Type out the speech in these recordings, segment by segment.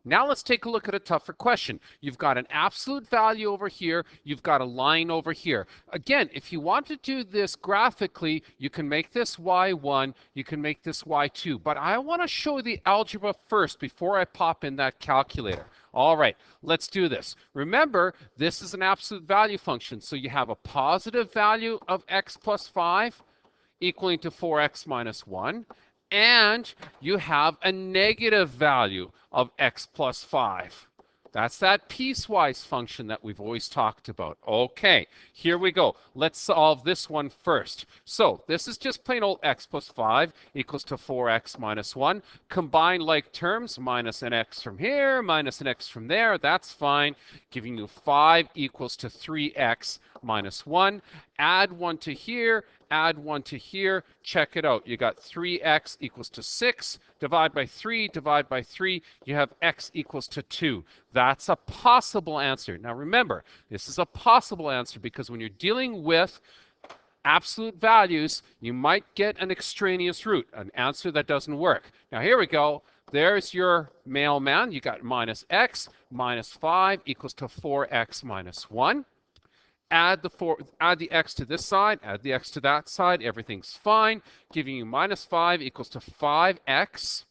Now let's take a look at a tougher question. You've got an absolute value over here. You've got a line over here. Again, if you want to do this graphically, you can make this y1, you can make this y2. But I want to show the algebra first before I pop in that calculator. All right, let's do this. Remember, this is an absolute value function. So you have a positive value of x plus 5 equaling to 4x minus 1. And you have a negative value of x plus 5. That's that piecewise function that we've always talked about. Okay, here we go. Let's solve this one first. So this is just plain old x plus 5 equals to 4x minus 1. Combine like terms, minus an x from here, minus an x from there. That's fine. Giving you 5 equals to 3x minus 1. Add 1 to here, add 1 to here. Check it out. You got 3x equals to 6. Divide by 3, divide by 3. You have x equals to 2. That's a possible answer. Now remember, this is a possible answer because when you're dealing with absolute values, you might get an extraneous root, an answer that doesn't work. Now here we go. There's your mailman. You got minus x minus 5 equals to 4x minus 1. Add the x to this side, add the x to that side, everything's fine, giving you minus 5 equals to 5x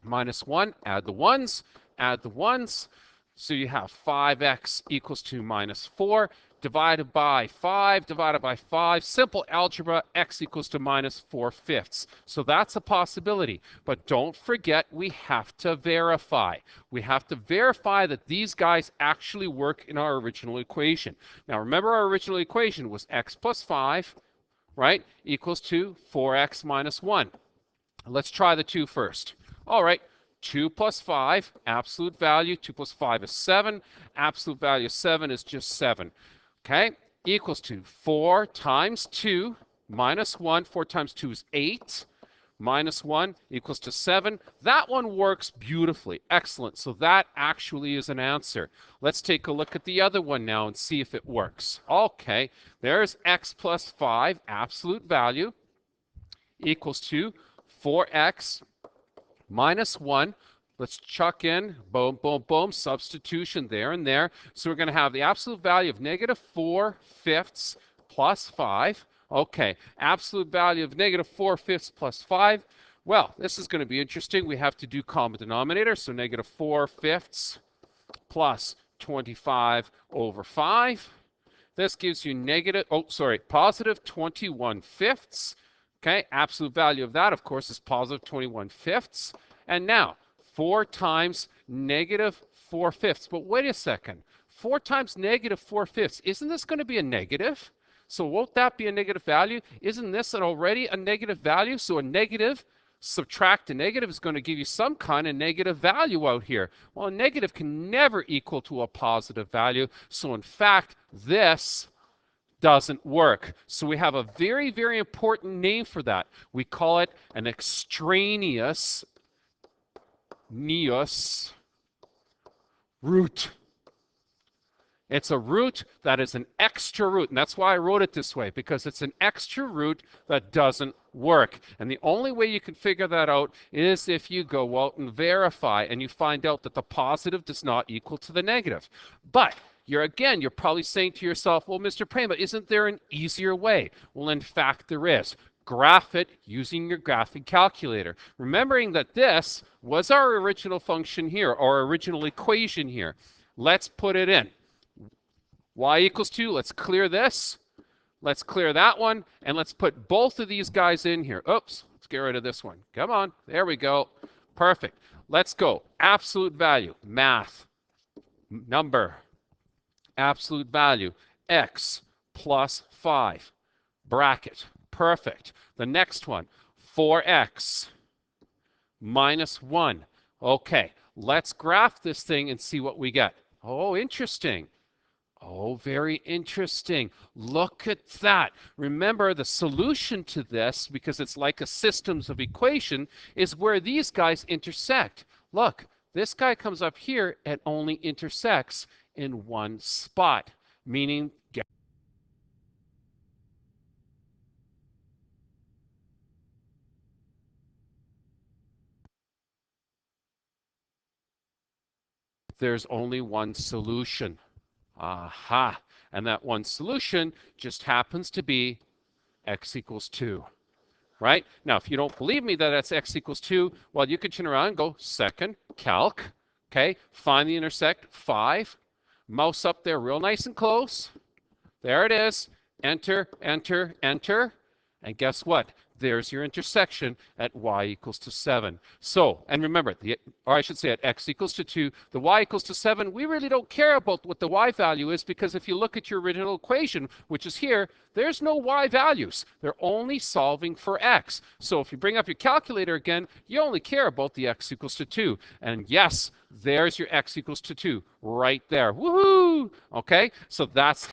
minus 1. Add the ones, add the ones. So you have 5x equals to minus 4 divided by 5 divided by 5. Simple algebra, x equals to minus 4/5. So that's a possibility. But don't forget, we have to verify. We have to verify that these guys actually work in our original equation. Now remember, our original equation was x plus 5, right, equals to 4x minus 1. Let's try the 2 first. All right, 2 plus 5, absolute value, 2 plus 5 is 7. Absolute value of 7 is just 7. Okay, equals to 4 times 2 minus 1. 4 times 2 is 8. Minus 1 equals to 7. That one works beautifully. Excellent. So that actually is an answer. Let's take a look at the other one now and see if it works. Okay, there's x plus 5, absolute value, equals to 4x minus 1. Let's chuck in, boom, boom, boom, substitution there and there. So we're going to have the absolute value of negative 4/5 plus 5. Okay, absolute value of negative 4/5 plus 5. Well, this is going to be interesting. We have to do common denominator, so negative 4/5 plus 25 over 5. This gives you positive 21/5. Okay, absolute value of that, of course, is positive 21/5. And now, 4 times negative 4/5. But wait a second. 4 times negative 4/5. Isn't this going to be a negative? So won't that be a negative value? Isn't this already a negative value? So a negative subtract a negative is going to give you some kind of negative value out here. Well, a negative can never equal to a positive value. So in fact, this doesn't work. So we have a very, very important name for that. We call it an extraneous root. It's a root that is an extra root, and that's why I wrote it this way, because it's an extra root that doesn't work. And the only way you can figure that out is if you go out and verify, and you find out that the positive does not equal to the negative. But you're probably saying to yourself, well, Mr. Prema, isn't there an easier way? Well, in fact, there is. Graph it using your graphing calculator. Remembering that this was our original function here, or original equation here. Let's put it in. Y equals 2, let's clear this. Let's clear that one, and let's put both of these guys in here. Oops, let's get rid of this one. Come on, there we go. Perfect. Let's go. Absolute value, math, number, absolute value, x plus 5, bracket. Perfect. The next one, 4x minus 1. Okay, let's graph this thing and see what we get. Oh, interesting. Oh, very interesting. Look at that. Remember, the solution to this, because it's like a systems of equation, is where these guys intersect. Look, this guy comes up here and only intersects in one spot, meaning there's only one solution. Aha. And that one solution just happens to be x equals 2. Right? Now, if you don't believe me that that's x equals 2, well, you could turn around and go second, calc, okay? Find the intersect, 5. Mouse up there real nice and close. There it is. Enter, enter, enter. And guess what? There's your intersection at y equals to 7. So, and remember, or I should say at x equals to 2, the y equals to 7, we really don't care about what the y value is, because if you look at your original equation, which is here, there's no y values. They're only solving for x. So if you bring up your calculator again, you only care about the x equals to 2. And yes, there's your x equals to 2 right there. Woohoo! Okay, so that's